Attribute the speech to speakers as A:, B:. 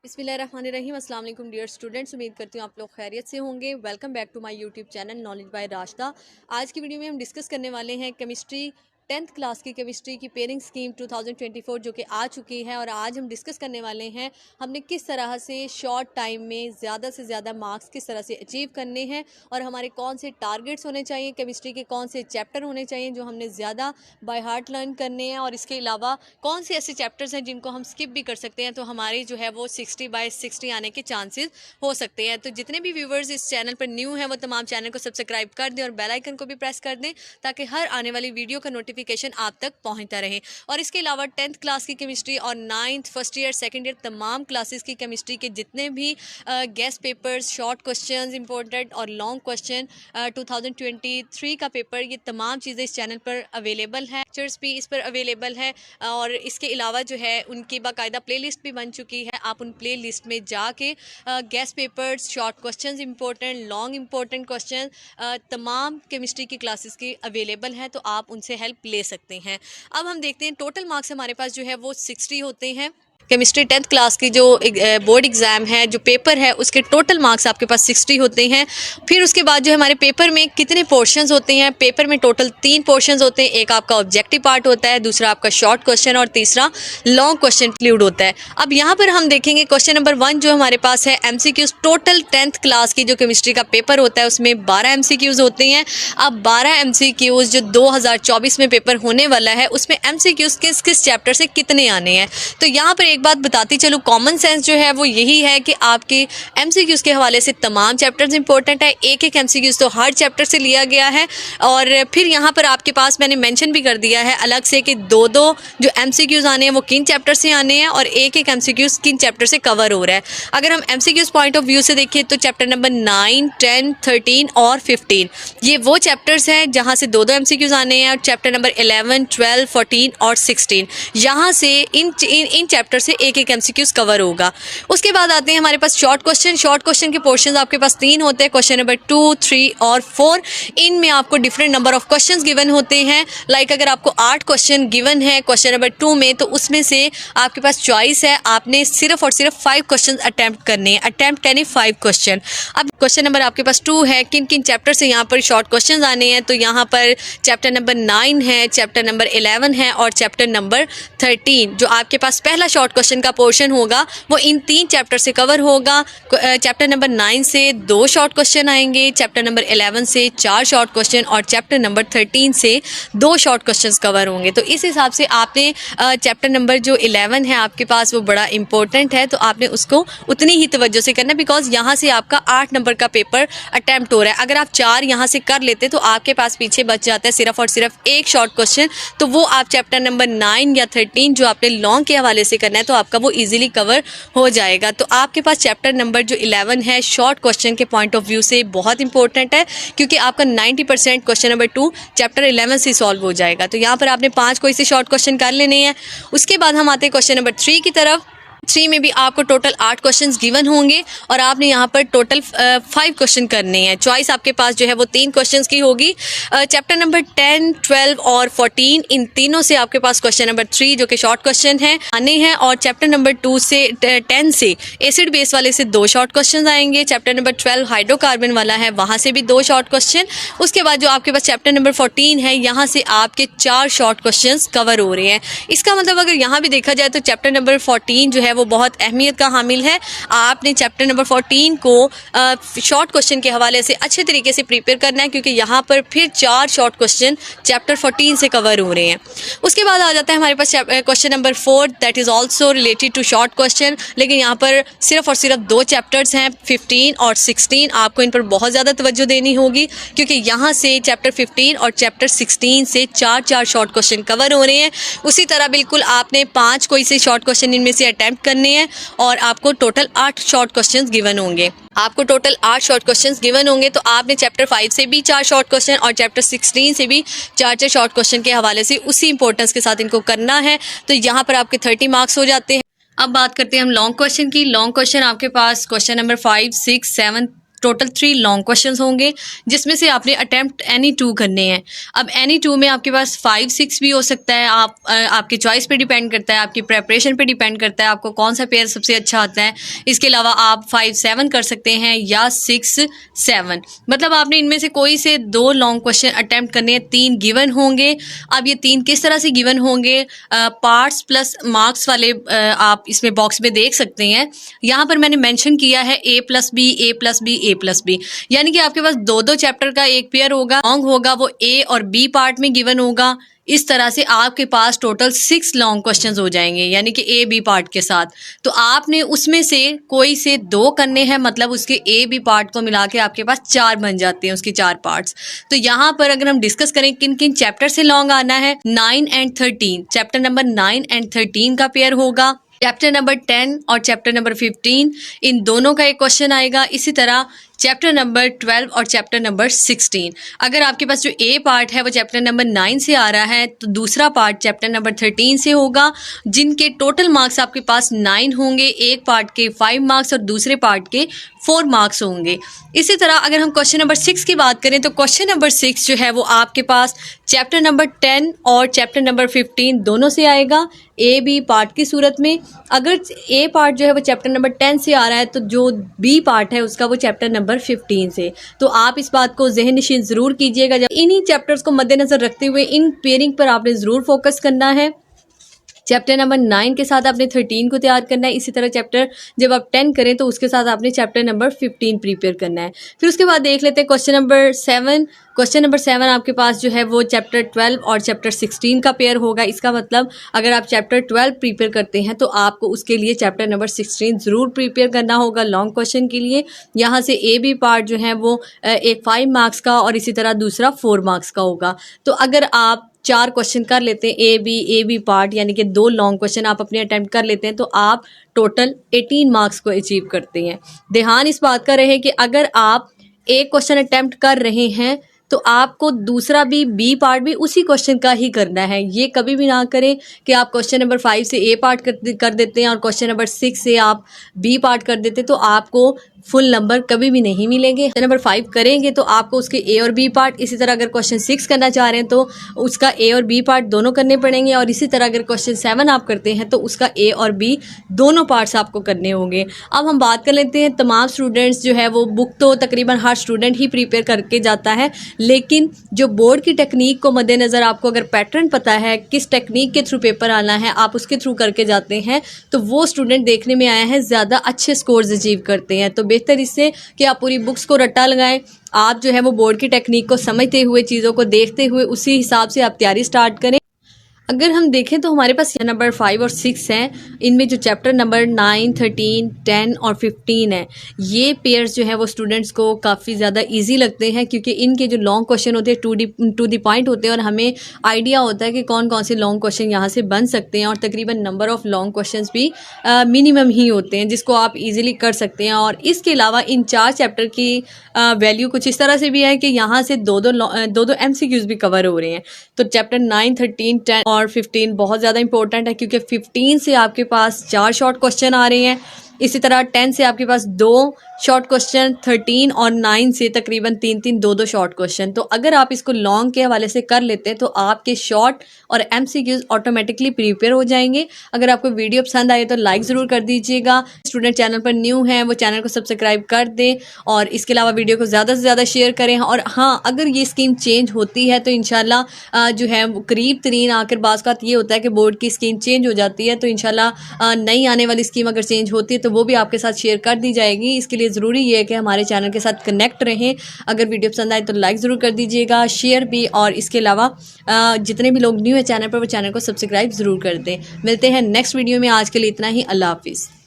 A: बिस्मिल्लाहिर्रहमानिर्रहीम अस्सलाम वालेकुम डियर स्टूडेंट्स, उम्मीद करती हूँ आप लोग खैरियत से होंगे। Welcome back to my YouTube channel knowledge by Rashida. आज की वीडियो में हम डिस्कस करने वाले हैं केमिस्ट्री 10th क्लास की केमिस्ट्री की पेयरिंग स्कीम 2024 जो कि आ चुकी है। और आज हम डिस्कस करने वाले हैं हमने किस तरह से शॉर्ट टाइम में ज़्यादा से ज़्यादा मार्क्स किस तरह से अचीव करने हैं और हमारे कौन से टारगेट्स होने चाहिए, केमिस्ट्री के कौन से चैप्टर होने चाहिए जो हमने ज़्यादा बाय हार्ट लर्न करने हैं, और इसके अलावा कौन से ऐसे चैप्टर्स हैं जिनको हम स्किप भी कर सकते हैं तो हमारी जो है वो 60/60 आने के चांसेस हो सकते हैं। तो जितने भी व्यूवर्स इस चैनल पर न्यू हैं वो तमाम चैनल को सब्सक्राइब कर दें और बेल आइकन को भी प्रेस कर दें ताकि हर आने वाली वीडियो का नोटिफिकेशन आप तक पहुंचता रहे। और इसके अलावा 10th क्लास की केमिस्ट्री और 9th first year second year तमाम क्लासेस की केमिस्ट्री के जितने भी guest papers, short questions important और लॉन्ग क्वेश्चन 2023 का पेपर, ये तमाम चीज़ें इस चैनल पर अवेलेबल हैं। लेक्चर्स भी इस पर अवेलेबल है और इसके अलावा जो है उनकी बाकायदा प्लेलिस्ट भी बन चुकी है। आप उन प्लेलिस्ट में जाके guest papers, short questions important, long important question तमाम केमिस्ट्री की क्लासेस की अवेलेबल हैं, तो आप उनसे हेल्प ले सकते हैं। अब हम देखते हैं टोटल मार्क्स हमारे पास जो है वो 60 होते हैं। केमिस्ट्री 10th क्लास की जो बोर्ड एग्ज़ाम है, जो पेपर है, उसके टोटल मार्क्स आपके पास 60 होते हैं। फिर उसके बाद जो हमारे पेपर में कितने पोर्शंस होते हैं, पेपर में टोटल 3 पोर्शंस होते हैं। एक आपका ऑब्जेक्टिव पार्ट होता है, दूसरा आपका शॉर्ट क्वेश्चन और तीसरा लॉन्ग क्वेश्चन इंक्लूड होता है। अब यहाँ पर हम देखेंगे क्वेश्चन नंबर 1 जो हमारे पास है MCQs। टोटल 10th क्लास की जो केमिस्ट्री का पेपर होता है उसमें 12 MCQs होते हैं। अब 12 MCQs जो 2024 में पेपर होने वाला है उसमें MCQs किस किस चैप्टर से कितने आने हैं। तो यहाँ पर एक बात बताती चलूँ, कॉमन सेंस जो है वो यही है कि आपके MCQs के हवाले से तमाम चैप्टर्स इंपॉर्टेंट है। एक एक MCQs तो हर चैप्टर से लिया गया है। और फिर यहाँ पर आपके पास मैंने मेंशन भी कर दिया है अलग से कि दो जो MCQs आने हैं वो किन चैप्टर से आने हैं और एक एक MCQs किन चैप्टर से कवर हो रहा है। अगर हम MCQs पॉइंट ऑफ व्यू से देखें तो चैप्टर नंबर 9, 10, 13 और 15 ये वो चैप्टर्स हैं जहाँ से दो MCQs आने हैं। और चैप्टर नंबर 11, 12, 14 और 16 यहाँ से इन चैप्टर से एक एक MCQs कवर होगा। उसके बाद आते हैं हमारे पास शॉर्ट क्वेश्चन। शॉर्ट क्वेश्चन के पोर्शंस आपके पास 3 होते हैं, क्वेश्चन नंबर 2, 3 और 4। इनमें आपको different number of questions given होते हैं। लाइक अगर आपको 8 क्वेश्चन गिवन है क्वेश्चन नंबर 2 में, तो उसमें से आपके पास चॉइस है, आपने सिर्फ और सिर्फ 5 क्वेश्चन अटैम्प्ट करने हैं। अटैम्प्ट यानी 5 क्वेश्चन। अब क्वेश्चन नंबर आपके पास 2 है, किन किन चैप्टर से यहाँ पर शॉर्ट क्वेश्चन आने हैं। तो यहाँ पर चैप्टर नंबर 9 है, चैप्टर नंबर 11 है और चैप्टर नंबर 13। जो आपके पास पहला शॉर्ट क्वेश्चन का पोर्शन होगा वो इन 3 चैप्टर से कवर होगा। चैप्टर नंबर 9 से 2 शॉर्ट क्वेश्चन आएंगे, चैप्टर नंबर 11 से 4 शॉर्ट क्वेश्चन और चैप्टर नंबर 13 से 2 शॉर्ट क्वेश्चंस कवर होंगे। तो इस हिसाब से आपने चैप्टर नंबर जो 11 है आपके पास वो बड़ा इंपॉर्टेंट है, तो आपने उसको उतनी ही तवज्जो से करना, बिकॉज यहाँ से आपका 8 नंबर का पेपर अटैम्प्ट हो रहा है। अगर आप 4 यहाँ से कर लेते तो आपके पास पीछे बच जाता है सिर्फ और सिर्फ एक शॉर्ट क्वेश्चन। तो वो आप चैप्टर नंबर 9 या 13 जो आपने लॉन्ग के हवाले से करना है तो आपका वो इजीली कवर हो जाएगा। तो आपके पास चैप्टर नंबर जो 11 है शॉर्ट क्वेश्चन के पॉइंट ऑफ व्यू से बहुत इंपॉर्टेंट है, क्योंकि आपका 90% क्वेश्चन नंबर 2 चैप्टर 11 से सॉल्व हो जाएगा। तो यहाँ पर आपने 5 कोई से शॉर्ट क्वेश्चन कर लेने हैं। उसके बाद हम आते हैं क्वेश्चन नंबर 3 की तरफ। 3 में भी आपको टोटल 8 क्वेश्चंस गिवन होंगे और आपने यहाँ पर टोटल 5 क्वेश्चन करने हैं। चॉइस आपके पास जो है वो 3 क्वेश्चंस की होगी। चैप्टर नंबर 10, 12 और 14 इन तीनों से आपके पास क्वेश्चन नंबर 3 जो कि शॉर्ट क्वेश्चन है आने हैं। और चैप्टर नंबर 2 से 10 से एसिड बेस वाले से 2 शॉर्ट क्वेश्चन आएंगे। चैप्टर नंबर 12 हाइड्रोकार्बन वाला है, वहाँ से भी 2 शॉर्ट क्वेश्चन। उसके बाद जो आपके पास चैप्टर नंबर 14 है यहाँ से आपके 4 शॉर्ट क्वेश्चन कवर हो रहे हैं। इसका मतलब अगर यहाँ भी देखा जाए तो चैप्टर नंबर 14 जो है वो बहुत अहमियत का हामिल है। आपने चैप्टर नंबर 14 को शॉर्ट क्वेश्चन के हवाले से अच्छे तरीके से प्रिपेयर करना है, क्योंकि यहाँ पर फिर 4 शॉर्ट क्वेश्चन चैप्टर 14 से कवर हो रहे हैं। उसके बाद आ जाता है हमारे पास question number 4 that is also related to short question, लेकिन यहाँ पर सिर्फ और सिर्फ 2 चैप्टर्स हैं 15 और 16। आपको इन पर बहुत ज़्यादा तवज्जो देनी होगी, क्योंकि यहाँ से चैप्टर 15 और चैप्टर 16 से 4 शॉर्ट क्वेश्चन कवर हो रहे हैं। उसी तरह बिल्कुल आपने 5 कोई से शॉर्ट क्वेश्चन इनमें से अटैम्प्ट करने हैं और आपको टोटल 8 शॉर्ट क्वेश्चंस गिवन होंगे। आपको टोटल 8 शॉर्ट क्वेश्चंस गिवन होंगे, तो आपने चैप्टर 5 से भी 4 शॉर्ट क्वेश्चन और चैप्टर 16 से भी 4 शॉर्ट क्वेश्चन के हवाले से उसी इंपॉर्टेंस के साथ इनको करना है। तो यहाँ पर आपके 30 मार्क्स हो जाते हैं। अब बात करते हैं हम लॉन्ग क्वेश्चन की। लॉन्ग क्वेश्चन आपके पास question number 5, 6, 7 total 3 long questions होंगे, जिसमें से आपने अटेम्प्ट एनी 2 करने हैं। अब एनी 2 में आपके पास 5, 6 भी हो सकता है, आपकी चॉइस पे डिपेंड करता है, आपकी प्रेपरेशन पे डिपेंड करता है, आपको कौन सा पेयर सबसे अच्छा आता है। इसके अलावा आप 5, 7 कर सकते हैं या 6, 7, मतलब आपने इनमें से कोई से 2 लॉन्ग क्वेश्चन अटेम्प्ट करने हैं। 3 गिवन होंगे। अब ये 3 किस तरह से गिवन होंगे, पार्ट्स प्लस मार्क्स वाले आप इसमें बॉक्स में देख सकते हैं। यहाँ पर मैंने मेंशन किया है A+B, A+B, A+B, यानी कि आपके पास 2-2 चैप्टर का एक पेयर होगा, लॉन्ग होगा, वो A और B पार्ट में गिवन होगा। इस तरह से आपके पास टोटल 6 लॉन्ग क्वेश्चंस हो जाएंगे, यानी कि A B पार्ट के साथ। तो आपने उसमें से कोई से 2 करने हैं, मतलब उसके A B पार्ट को मिला के आपके पास 4 बन जाते हैं, उसके 4 पार्ट्स। तो यहाँ पर अगर हम डिस्कस करें किन किन चैप्टर से लॉन्ग आना है, 9 एंड 13, चैप्टर नंबर 9 एंड 13 का पेयर होगा। चैप्टर नंबर 10 और चैप्टर नंबर 15, इन दोनों का एक क्वेश्चन आएगा। इसी तरह चैप्टर नंबर 12 और चैप्टर नंबर 16। अगर आपके पास जो A पार्ट है वो चैप्टर नंबर 9 से आ रहा है, तो दूसरा पार्ट चैप्टर नंबर 13 से होगा, जिनके टोटल मार्क्स आपके पास 9 होंगे। एक पार्ट के 5 मार्क्स और दूसरे पार्ट के 4 मार्क्स होंगे। इसी तरह अगर हम क्वेश्चन नंबर 6 की बात करें, तो क्वेश्चन नंबर 6 जो है वो आपके पास चैप्टर नंबर 10 और चैप्टर नंबर 15 दोनों से आएगा, A B पार्ट की सूरत में। अगर A पार्ट जो है वो चैप्टर नंबर 10 से आ रहा है, तो जो B पार्ट है उसका वो चैप्टर नंबर 15 से। तो आप इस बात को ज़हन नशीन ज़रूर कीजिएगा, जब इन्हीं चैप्टर्स को मद्देनज़र रखते हुए इन पेयरिंग पर आपने ज़रूर फोकस करना है। चैप्टर नंबर 9 के साथ आपने 13 को तैयार करना है। इसी तरह चैप्टर जब आप 10 करें तो उसके साथ आपने चैप्टर नंबर 15 प्रिपेयर करना है। फिर उसके बाद देख लेते हैं क्वेश्चन नंबर 7। क्वेश्चन नंबर 7 आपके पास जो है वो चैप्टर 12 और चैप्टर 16 का पेयर होगा। इसका मतलब अगर आप चैप्टर 12 प्रिपेयर करते हैं तो आपको उसके लिए चैप्टर नंबर 16 ज़रूर प्रिपेयर करना होगा लॉन्ग क्वेश्चन के लिए। यहाँ से A B पार्ट जो है वो एक 5 मार्क्स का और इसी तरह दूसरा 4 मार्क्स का होगा। तो अगर आप 4 क्वेश्चन कर लेते हैं A B पार्ट, यानी कि 2 लॉन्ग क्वेश्चन आप अपने अटेम्प्ट कर लेते हैं, तो आप टोटल 18 मार्क्स को अचीव करते हैं। ध्यान इस बात का रहे कि अगर आप एक क्वेश्चन अटेम्प्ट कर रहे हैं तो आपको दूसरा भी B पार्ट भी उसी क्वेश्चन का ही करना है। ये कभी भी ना करें कि आप क्वेश्चन नंबर 5 से A पार्ट कर देते हैं और क्वेश्चन नंबर 6 से आप B पार्ट कर देते हैं, तो आपको फुल नंबर कभी भी नहीं मिलेंगे। क्वेश्चन नंबर 5 करेंगे तो आपको उसके A और B पार्ट, इसी तरह अगर क्वेश्चन 6 करना चाह रहे हैं तो उसका A और B पार्ट दोनों करने पड़ेंगे, और इसी तरह अगर क्वेश्चन 7 आप करते हैं तो उसका A और B दोनों पार्ट्स आपको करने होंगे। अब हम बात कर लेते हैं, तमाम स्टूडेंट्स जो है वो बुक तो तकरीबन हर स्टूडेंट ही प्रिपेयर करके जाता है, लेकिन जो बोर्ड की टेक्निक को मद्देनज़र आपको अगर पैटर्न पता है किस टेक्निक के थ्रू पेपर आना है, आप उसके थ्रू करके जाते हैं, तो वो स्टूडेंट देखने में आया है ज़्यादा अच्छे स्कोर्स अचीव करते हैं। तो बेहतर इससे कि आप पूरी बुक्स को रट्टा लगाएं, आप जो है वो बोर्ड की टेक्निक को समझते हुए, चीज़ों को देखते हुए उसी हिसाब से आप तैयारी स्टार्ट करें। अगर हम देखें तो हमारे पास नंबर 5 और 6 हैं, इनमें जो चैप्टर नंबर 9, 13, 10 और 15 है, ये पेयर्स जो है वो स्टूडेंट्स को काफ़ी ज़्यादा इजी लगते हैं, क्योंकि इनके जो लॉन्ग क्वेश्चन होते हैं टू दी पॉइंट होते हैं, और हमें आइडिया होता है कि कौन कौन से लॉन्ग क्वेश्चन यहाँ से बन सकते हैं, और तकरीबन नंबर ऑफ़ लॉन्ग क्वेश्चन भी मिनिमम ही होते हैं, जिसको आप ईजिली कर सकते हैं। और इसके अलावा इन 4 चैप्टर की वैल्यू कुछ इस तरह से भी है कि यहाँ से दो दो MCQs भी कवर हो रहे हैं। तो चैप्टर 9, 13, 10 और 15 बहुत ज़्यादा इंपॉर्टेंट है, क्योंकि 15 से आपके पास 4 शॉर्ट क्वेश्चन आ रहे हैं। इसी तरह 10 से आपके पास 2 शॉर्ट क्वेश्चन, 13 और 9 से तकरीबन 3-3, 2-2 शॉर्ट क्वेश्चन। तो अगर आप इसको लॉन्ग के हवाले से कर लेते हैं तो आपके शॉर्ट और MCQs ऑटोमेटिकली प्रिपेयर हो जाएंगे। अगर आपको वीडियो पसंद आए तो लाइक ज़रूर कर दीजिएगा। स्टूडेंट चैनल पर न्यू हैं वो चैनल को सब्सक्राइब कर दें, और इसके अलावा वीडियो को ज़्यादा से ज़्यादा शेयर करें। और हाँ, अगर ये स्कीम चेंज होती है तो इंशाल्लाह जो है वो करीब तरीन आखिर बात ये होता है कि बोर्ड की स्कीम चेंज हो जाती है, तो इंशाल्लाह नई आने वाली स्कीम अगर चेंज होती है तो वो भी आपके साथ शेयर कर दी जाएगी। इसके लिए ज़रूरी ये है कि हमारे चैनल के साथ कनेक्ट रहें। अगर वीडियो पसंद आए तो लाइक ज़रूर कर दीजिएगा, शेयर भी, और इसके अलावा जितने भी लोग न्यू है चैनल पर वो चैनल को सब्सक्राइब ज़रूर कर दें। मिलते हैं नेक्स्ट वीडियो में, आज के लिए इतना ही। अल्लाह हाफिज़।